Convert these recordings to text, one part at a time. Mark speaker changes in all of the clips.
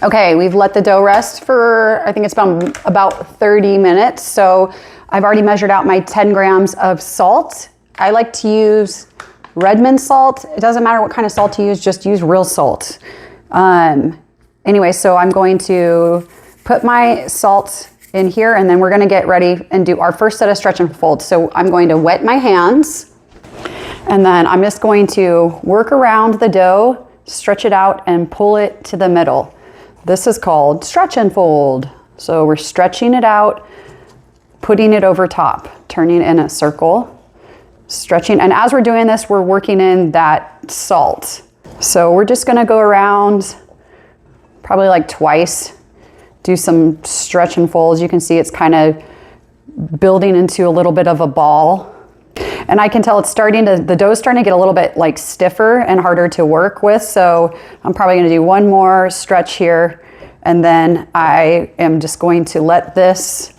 Speaker 1: Okay, we've let the dough rest for, I think it's about 30 minutes. So I've already measured out my 10 grams of salt. I like to use Redmond salt. It doesn't matter what kind of salt you use, just use real salt. Anyway, so I'm going to put my salt in here, and then we're gonna get ready and do our first set of stretch and folds. So I'm going to wet my hands, and then I'm just going to work around the dough, stretch it out, and pull it to the middle. This is called stretch and fold. So we're stretching it out, putting it over top, turning in a circle, stretching. And as we're doing this, we're working in that salt. So we're just gonna go around probably like twice, do some stretch and folds. You can see it's kind of building into a little bit of a ball. And I can tell it's the dough's starting to get a little bit like stiffer and harder to work with. So I'm probably gonna do one more stretch here. And then I am just going to let this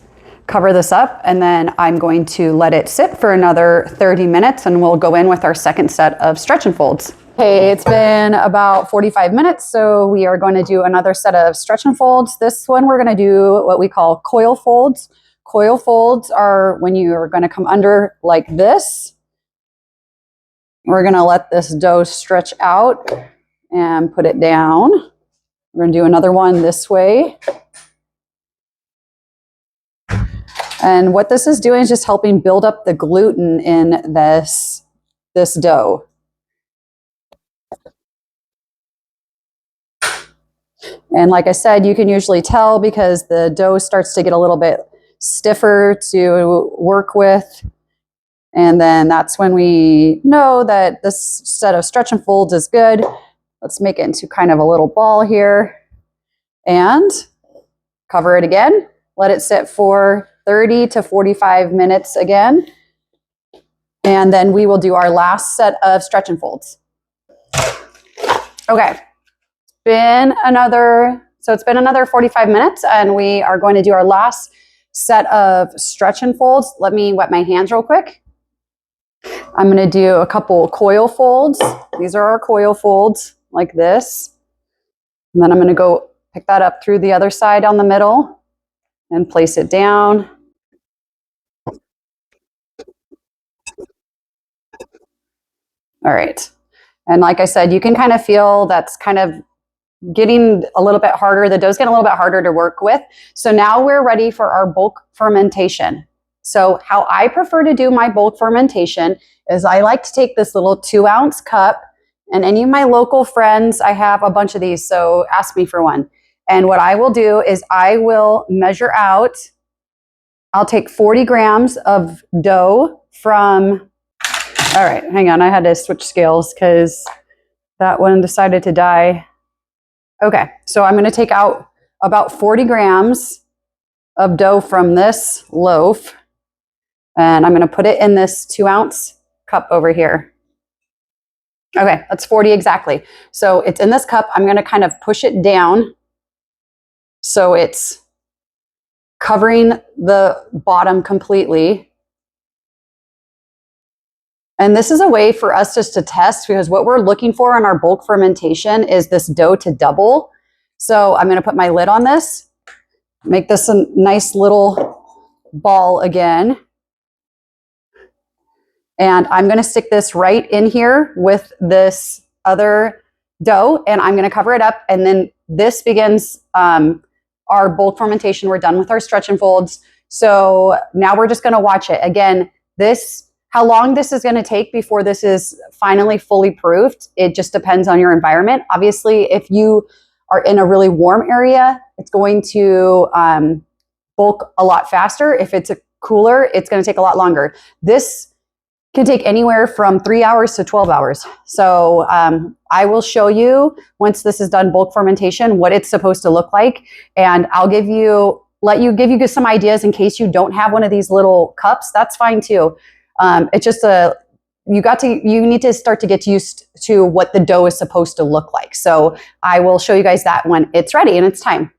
Speaker 1: cover this up, and then I'm going to let it sit for another 30 minutes, and we'll go in with our second set of stretch and folds. Okay, it's been about 45 minutes, so we are going to do another set of stretch and folds. This one we're going to do what we call coil folds. Coil folds are when you're going to come under like this. We're going to let this dough stretch out and put it down. We're going to do another one this way. And what this is doing is just helping build up the gluten in this dough. And like I said, you can usually tell because the dough starts to get a little bit stiffer to work with. And then that's when we know that this set of stretch and folds is good. Let's make it into kind of a little ball here and cover it again. Let it sit for 30 to 45 minutes again. And then we will do our last set of stretch and folds. Okay, it's been another 45 minutes, and we are going to do our last set of stretch and folds. Let me wet my hands real quick. I'm gonna do a couple coil folds. These are our coil folds, like this. And then I'm gonna go pick that up through the other side on the middle and place it down. All right. And like I said, you can kind of feel that's kind of getting a little bit harder. The dough's getting a little bit harder to work with. So now we're ready for our bulk fermentation. So how I prefer to do my bulk fermentation is I like to take this little 2-ounce cup, and any of my local friends, I have a bunch of these, so ask me for one. And what I will do is I will measure out, I'll take 40 grams of dough from, all right, hang on, I had to switch scales because that one decided to die. Okay, so I'm gonna take out about 40 grams of dough from this loaf, and I'm gonna put it in this 2-ounce cup over here. Okay, that's 40 exactly. So it's in this cup. I'm gonna kind of push it down so it's covering the bottom completely. And this is a way for us just to test, because what we're looking for in our bulk fermentation is this dough to double. So I'm going to put my lid on this, make this a nice little ball again. And I'm going to stick this right in here with this other dough, and I'm going to cover it up. And then this begins our bulk fermentation. We're done with our stretch and folds. So now we're just going to watch it. Again, how long this is going to take before this is finally fully proofed, it just depends on your environment. Obviously, if you are in a really warm area, it's going to bulk a lot faster. If it's cooler, it's going to take a lot longer. This can take anywhere from 3 hours to 12 hours. So I will show you, once this is done bulk fermentation, what it's supposed to look like. And I'll give you some ideas in case you don't have one of these little cups. That's fine too. It's just you need to start to get used to what the dough is supposed to look like. So I will show you guys that when it's ready and it's time.